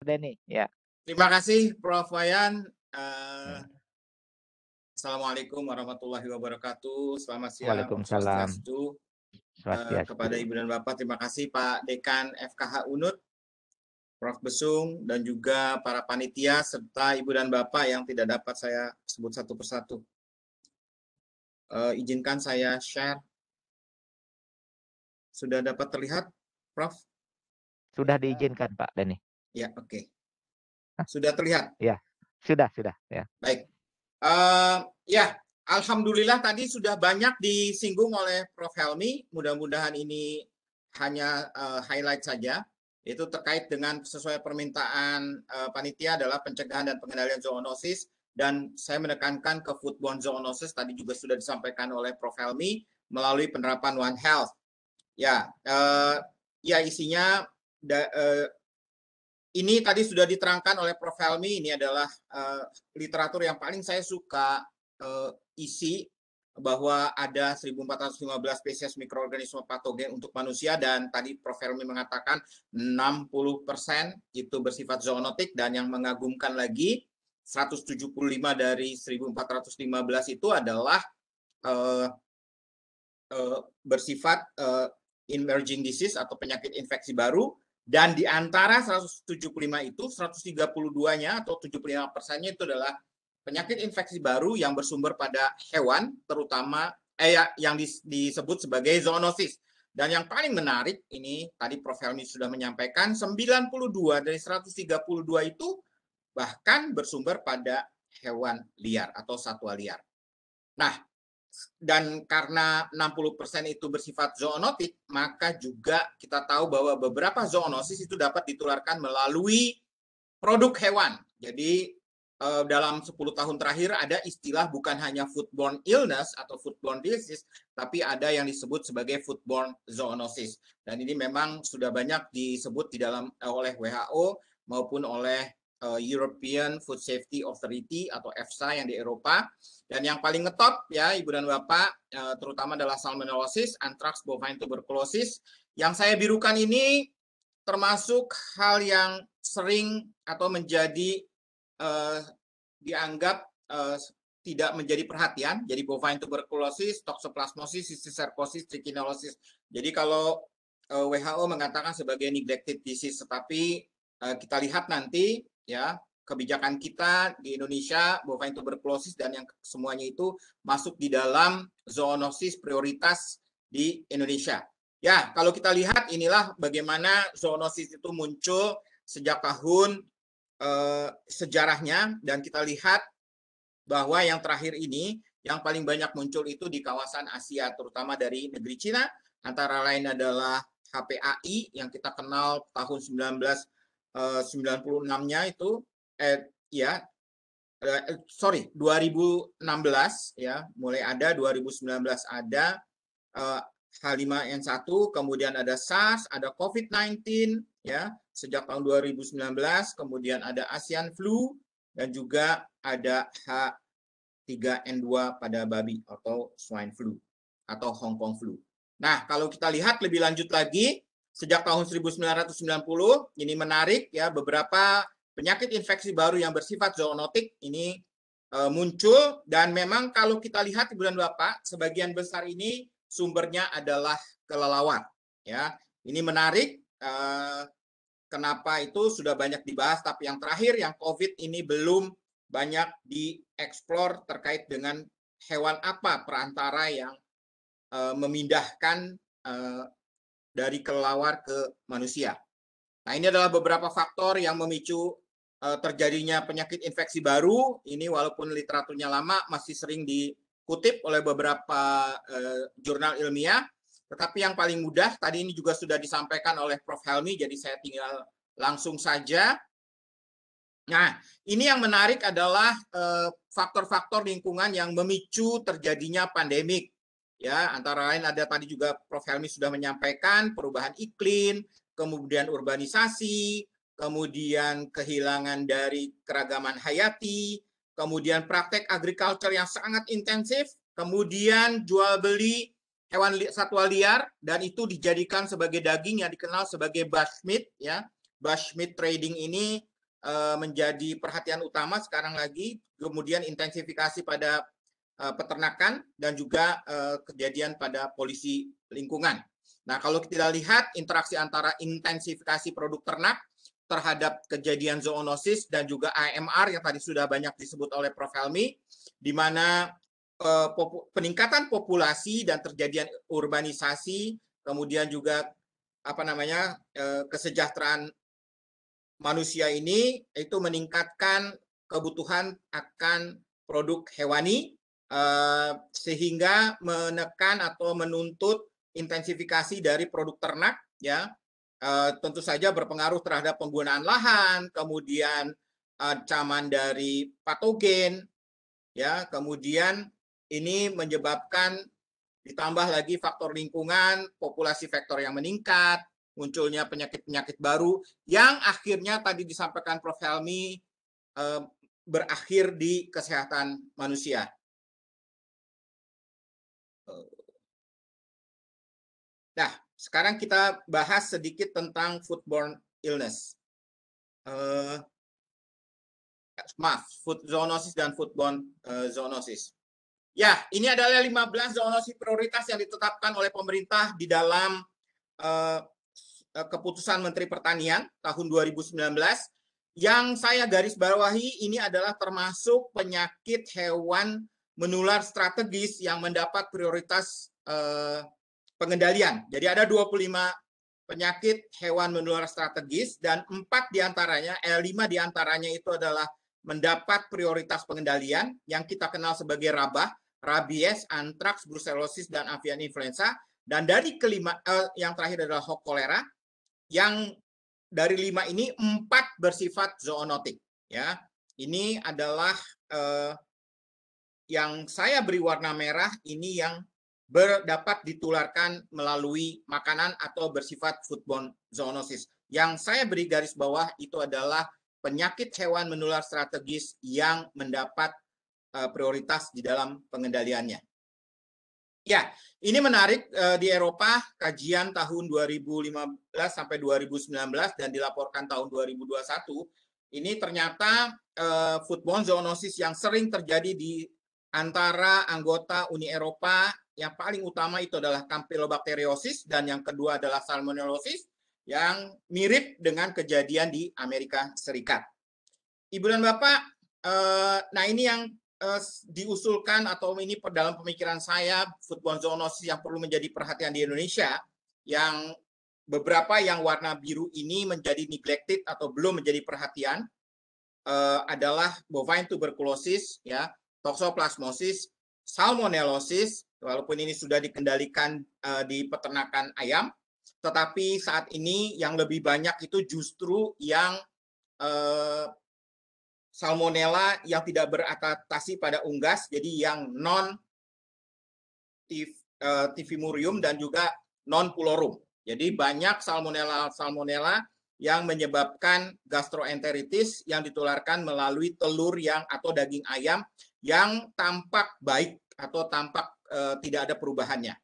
Denny, ya. Terima kasih Prof. Wayan. Hmm. Assalamualaikum warahmatullahi wabarakatuh. Selamat siang, Om Waalaikumsalam. Swastiastu. Kepada Swastiastu. Ibu dan Bapak, terima kasih Pak Dekan FKH UNUD, Prof. Besung, dan juga para panitia, serta Ibu dan Bapak yang tidak dapat saya sebut satu persatu. Izinkan saya share. Sudah dapat terlihat, Prof? Sudah diizinkan Pak Denny. Ya, oke. Sudah terlihat? Ya, sudah, ya. Baik. Ya, alhamdulillah tadi sudah banyak disinggung oleh Prof. Helmi. Mudah-mudahan ini hanya highlight saja. Itu terkait dengan sesuai permintaan panitia adalah pencegahan dan pengendalian zoonosis. Dan saya menekankan ke foodborne zoonosis tadi juga sudah disampaikan oleh Prof. Helmi melalui penerapan One Health. Ya, isinya ini tadi sudah diterangkan oleh Prof. Helmi. Ini adalah literatur yang paling saya suka isi, bahwa ada 1.415 spesies mikroorganisme patogen untuk manusia, dan tadi Prof. Helmi mengatakan 60% itu bersifat zoonotik, dan yang mengagumkan lagi 175 dari 1.415 itu adalah bersifat emerging disease atau penyakit infeksi baru. Dan di antara 175 itu, 132-nya atau 75%-nya itu adalah penyakit infeksi baru yang bersumber pada hewan, terutama yang disebut sebagai zoonosis. Dan yang paling menarik, ini tadi Prof. Helmi sudah menyampaikan, 92 dari 132 itu bahkan bersumber pada hewan liar atau satwa liar. Nah, dan karena 60% itu bersifat zoonotik, maka juga kita tahu bahwa beberapa zoonosis itu dapat ditularkan melalui produk hewan. Jadi dalam 10 tahun terakhir ada istilah bukan hanya foodborne illness atau foodborne disease, tapi ada yang disebut sebagai foodborne zoonosis. Dan ini memang sudah banyak disebut di dalam oleh WHO maupun oleh European Food Safety Authority atau EFSA yang di Eropa. Dan yang paling ngetop ya Ibu dan Bapak, terutama adalah salmonellosis, anthrax, bovine tuberculosis. Yang saya birukan ini termasuk hal yang sering atau menjadi dianggap tidak menjadi perhatian. Jadi bovine tuberculosis, toxoplasmosis, cysticercosis, trichinelosis. Jadi kalau WHO mengatakan sebagai neglected disease, tetapi kita lihat nanti ya kebijakan kita di Indonesia, bovine tuberculosis dan yang semuanya itu masuk di dalam zoonosis prioritas di Indonesia. Ya, kalau kita lihat inilah bagaimana zoonosis itu muncul sejak tahun sejarahnya, dan kita lihat bahwa yang terakhir ini yang paling banyak muncul itu di kawasan Asia, terutama dari negeri Cina, antara lain adalah HPAI yang kita kenal tahun 1996-nya itu 2016 ya, mulai ada 2019 ada H5N1, kemudian ada SARS, ada COVID-19 ya sejak tahun 2019, kemudian ada Asian flu dan juga ada H3N2 pada babi atau swine flu atau Hong Kong flu. Nah, kalau kita lihat lebih lanjut lagi, sejak tahun 1990 ini menarik ya, beberapa penyakit infeksi baru yang bersifat zoonotik ini muncul, dan memang kalau kita lihat Ibu dan Bapak, sebagian besar ini sumbernya adalah kelelawar ya. Ini menarik, kenapa itu sudah banyak dibahas, tapi yang terakhir yang COVID ini belum banyak dieksplor terkait dengan hewan apa perantara yang memindahkan dari kelelawar ke manusia. Nah, ini adalah beberapa faktor yang memicu terjadinya penyakit infeksi baru. Ini walaupun literaturnya lama, masih sering dikutip oleh beberapa jurnal ilmiah. Tetapi yang paling mudah, tadi ini juga sudah disampaikan oleh Prof. Helmi, jadi saya tinggal langsung saja. Nah, ini yang menarik adalah faktor-faktor lingkungan yang memicu terjadinya pandemik. Ya, antara lain ada tadi juga Prof. Helmi sudah menyampaikan perubahan iklim, kemudian urbanisasi, kemudian kehilangan dari keragaman hayati, kemudian praktek agriculture yang sangat intensif, kemudian jual beli hewan satwa liar, dan itu dijadikan sebagai daging yang dikenal sebagai bushmeat ya. Bushmeat trading ini menjadi perhatian utama sekarang lagi, kemudian intensifikasi pada peternakan dan juga kejadian pada polisi lingkungan. Nah, kalau kita lihat interaksi antara intensifikasi produk ternak terhadap kejadian zoonosis dan juga AMR yang tadi sudah banyak disebut oleh Prof. Helmi, di mana peningkatan populasi dan terjadian urbanisasi, kemudian juga kesejahteraan manusia ini itu meningkatkan kebutuhan akan produk hewani sehingga menekan atau menuntut intensifikasi dari produk ternak, ya. Tentu saja berpengaruh terhadap penggunaan lahan, kemudian ancaman dari patogen, ya, kemudian ini menyebabkan ditambah lagi faktor lingkungan, populasi vektor yang meningkat, munculnya penyakit-penyakit baru yang akhirnya tadi disampaikan Prof. Helmi berakhir di kesehatan manusia. Nah, sekarang kita bahas sedikit tentang foodborne illness. Maaf, food zoonosis dan foodborne zoonosis. Ya, ini adalah 15 zoonosis prioritas yang ditetapkan oleh pemerintah di dalam keputusan Menteri Pertanian tahun 2019. Yang saya garis bawahi ini adalah termasuk penyakit hewan menular strategis yang mendapat prioritas pengendalian. Jadi ada 25 penyakit hewan menular strategis dan 5 diantaranya itu adalah mendapat prioritas pengendalian yang kita kenal sebagai rabah, rabies, antraks, brucellosis, dan avian influenza. Dan dari yang terakhir adalah Hock kolera. Yang dari 5 ini 4 bersifat zoonotik. Ya, ini adalah yang saya beri warna merah. Ini yang dapat ditularkan melalui makanan atau bersifat foodborne zoonosis. Yang saya beri garis bawah itu adalah penyakit hewan menular strategis yang mendapat prioritas di dalam pengendaliannya. Ya, ini menarik di Eropa, kajian tahun 2015 sampai 2019 dan dilaporkan tahun 2021. Ini ternyata foodborne zoonosis yang sering terjadi di antara anggota Uni Eropa. Yang paling utama itu adalah Campylobacteriosis dan yang kedua adalah Salmonellosis yang mirip dengan kejadian di Amerika Serikat. Ibu dan Bapak, nah ini yang diusulkan atau ini dalam pemikiran saya foodborne zoonosis yang perlu menjadi perhatian di Indonesia, yang beberapa yang warna biru ini menjadi neglected atau belum menjadi perhatian adalah bovine tuberculosis, ya, toxoplasmosis, salmonellosis, walaupun ini sudah dikendalikan di peternakan ayam, tetapi saat ini yang lebih banyak itu justru yang salmonella yang tidak beradaptasi pada unggas, jadi yang non tivimurium dan juga non pulorum. Jadi banyak salmonella yang menyebabkan gastroenteritis yang ditularkan melalui telur atau daging ayam yang tampak baik atau tampak tidak ada perubahannya.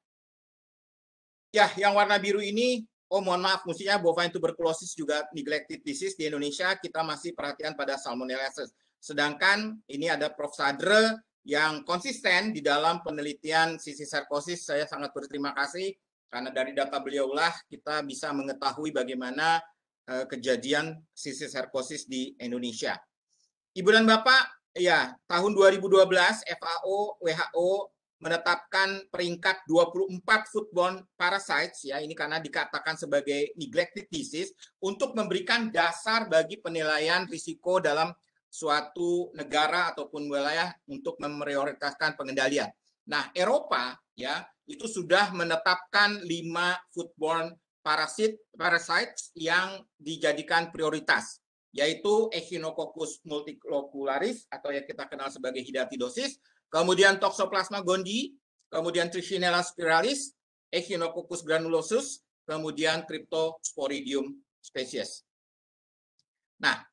Ya, yang warna biru ini, mohon maaf, mestinya bovine tuberculosis juga neglected disease di Indonesia, kita masih perhatian pada salmonellosis. Sedangkan ini ada Prof. Sadre yang konsisten di dalam penelitian Cysticercosis. Saya sangat berterima kasih karena dari data beliaulah kita bisa mengetahui bagaimana kejadian Cysticercosis di Indonesia. Ibu dan Bapak, ya, tahun 2012 WHO menetapkan peringkat 24 foodborne parasites, ya, ini karena dikatakan sebagai neglected disease, untuk memberikan dasar bagi penilaian risiko dalam suatu negara ataupun wilayah untuk memprioritaskan pengendalian. Nah, Eropa, ya, itu sudah menetapkan 5 foodborne parasites yang dijadikan prioritas, yaitu Echinococcus multilocularis atau yang kita kenal sebagai hidatidosis, kemudian Toxoplasma gondii, kemudian Trichinella spiralis, Echinococcus granulosus, kemudian Cryptosporidium species. Nah,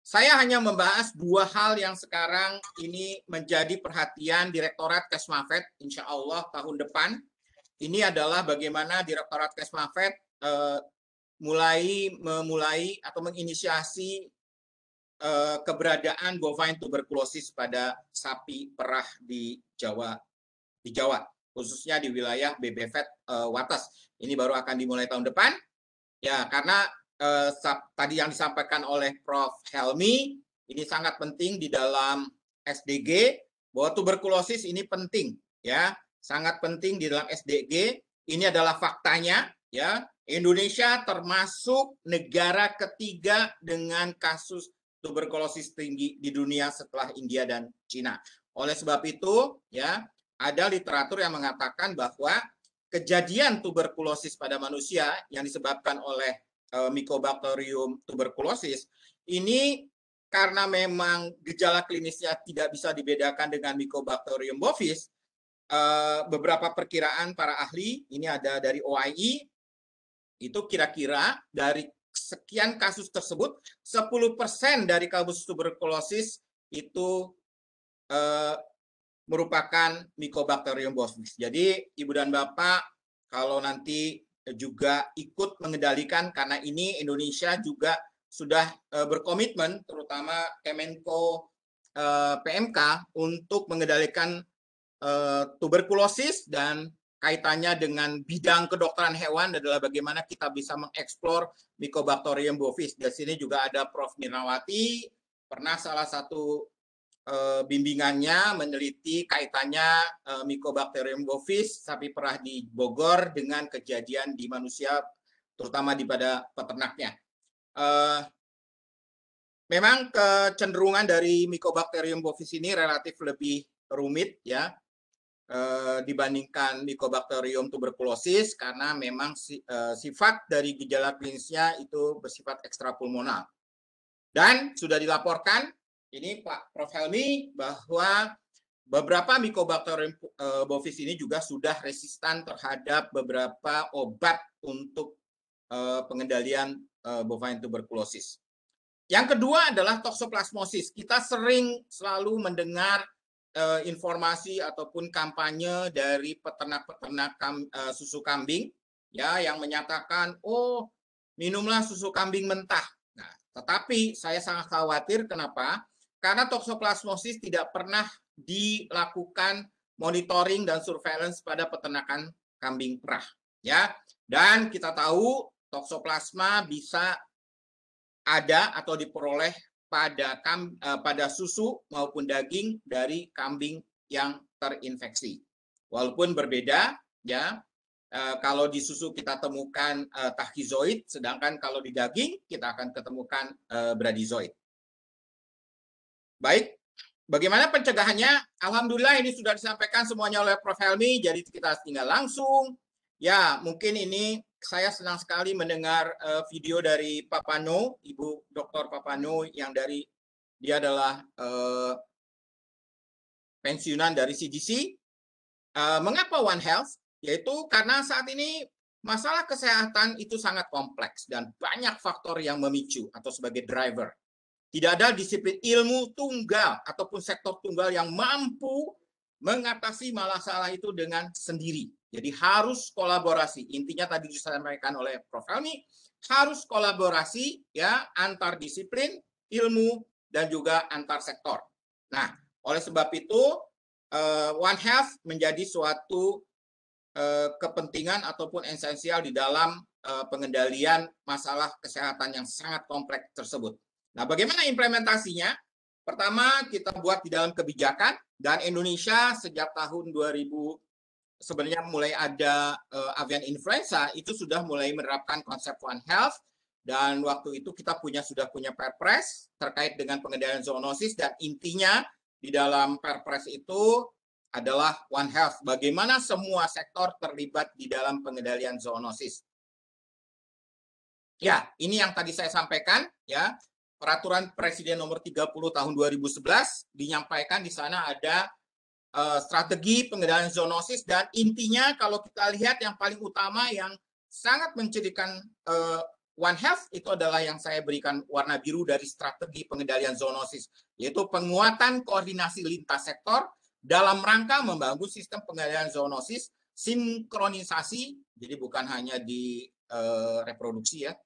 saya hanya membahas 2 hal yang sekarang ini menjadi perhatian Direktorat Kesmafed, insya Allah tahun depan. Ini adalah bagaimana Direktorat Kesmafed memulai atau menginisiasi keberadaan bovine tuberculosis pada sapi perah di Jawa, khususnya di wilayah BBVET Wates. Ini baru akan dimulai tahun depan. Ya, karena tadi yang disampaikan oleh Prof. Helmi, ini sangat penting di dalam SDG, bahwa tuberkulosis ini penting, ya, sangat penting di dalam SDG. Ini adalah faktanya, ya. Indonesia termasuk negara ketiga dengan kasus tuberkulosis tinggi di dunia setelah India dan Cina. Oleh sebab itu, ya, ada literatur yang mengatakan bahwa kejadian tuberkulosis pada manusia yang disebabkan oleh Mycobacterium tuberculosis ini karena memang gejala klinisnya tidak bisa dibedakan dengan Mycobacterium bovis, beberapa perkiraan para ahli, ini ada dari OIE, itu kira-kira dari sekian kasus tersebut, 10% dari kasus tuberkulosis itu merupakan Mycobacterium bovis. Jadi Ibu dan Bapak kalau nanti juga ikut mengendalikan, karena ini Indonesia juga sudah berkomitmen, terutama Kemenko PMK, untuk mengendalikan tuberkulosis, dan kaitannya dengan bidang kedokteran hewan adalah bagaimana kita bisa mengeksplor Mycobacterium bovis. Di sini juga ada Prof. Mirnawati, pernah salah satu bimbingannya meneliti kaitannya Mycobacterium bovis sapi perah di Bogor dengan kejadian di manusia, terutama di pada peternaknya. Memang kecenderungan dari Mycobacterium bovis ini relatif lebih rumit, ya, dibandingkan Mycobacterium tuberculosis, karena memang sifat dari gejala klinisnya itu bersifat ekstrapulmonal. Dan sudah dilaporkan ini Pak Prof. Helmi bahwa beberapa Mycobacterium bovis ini juga sudah resistan terhadap beberapa obat untuk pengendalian bovine tuberculosis. Yang kedua adalah toksoplasmosis. Kita selalu mendengar informasi ataupun kampanye dari peternak-peternak susu kambing, ya, yang menyatakan, oh, minumlah susu kambing mentah. Nah, tetapi saya sangat khawatir. Kenapa? Karena toksoplasmosis tidak pernah dilakukan monitoring dan surveillance pada peternakan kambing perah, ya. Dan kita tahu toksoplasma bisa ada atau diperoleh pada susu maupun daging dari kambing yang terinfeksi. Walaupun berbeda, ya, kalau di susu kita temukan tachyzoid, sedangkan kalau di daging kita akan ketemukan bradyzoid. Baik, bagaimana pencegahannya? Alhamdulillah ini sudah disampaikan semuanya oleh Prof. Helmi, jadi kita tinggal langsung. Ya, mungkin ini saya senang sekali mendengar video dari Pak Pano, Ibu Dr. Papano, yang dia adalah pensiunan dari CDC. Mengapa One Health? Yaitu karena saat ini masalah kesehatan itu sangat kompleks dan banyak faktor yang memicu atau sebagai driver. Tidak ada disiplin ilmu tunggal ataupun sektor tunggal yang mampu mengatasi masalah itu dengan sendiri. Jadi harus kolaborasi. Intinya tadi disampaikan oleh Prof. Helmi, harus kolaborasi, ya, antar disiplin, ilmu, dan juga antar sektor. Nah, oleh sebab itu One Health menjadi suatu kepentingan ataupun esensial di dalam pengendalian masalah kesehatan yang sangat kompleks tersebut. Nah, bagaimana implementasinya? Pertama, kita buat di dalam kebijakan, dan Indonesia sejak tahun 2000 sebenarnya mulai ada avian influenza, itu sudah mulai menerapkan konsep One Health, dan waktu itu kita sudah punya Perpres terkait dengan pengendalian zoonosis, dan intinya di dalam Perpres itu adalah One Health, bagaimana semua sektor terlibat di dalam pengendalian zoonosis. Ya, ini yang tadi saya sampaikan, ya. Peraturan Presiden nomor 30 tahun 2011 dinyampaikan di sana ada strategi pengendalian zoonosis, dan intinya kalau kita lihat yang paling utama yang sangat mencirikan One Health itu adalah yang saya berikan warna biru dari strategi pengendalian zoonosis, yaitu penguatan koordinasi lintas sektor dalam rangka membangun sistem pengendalian zoonosis, sinkronisasi, jadi bukan hanya di reproduksi, ya,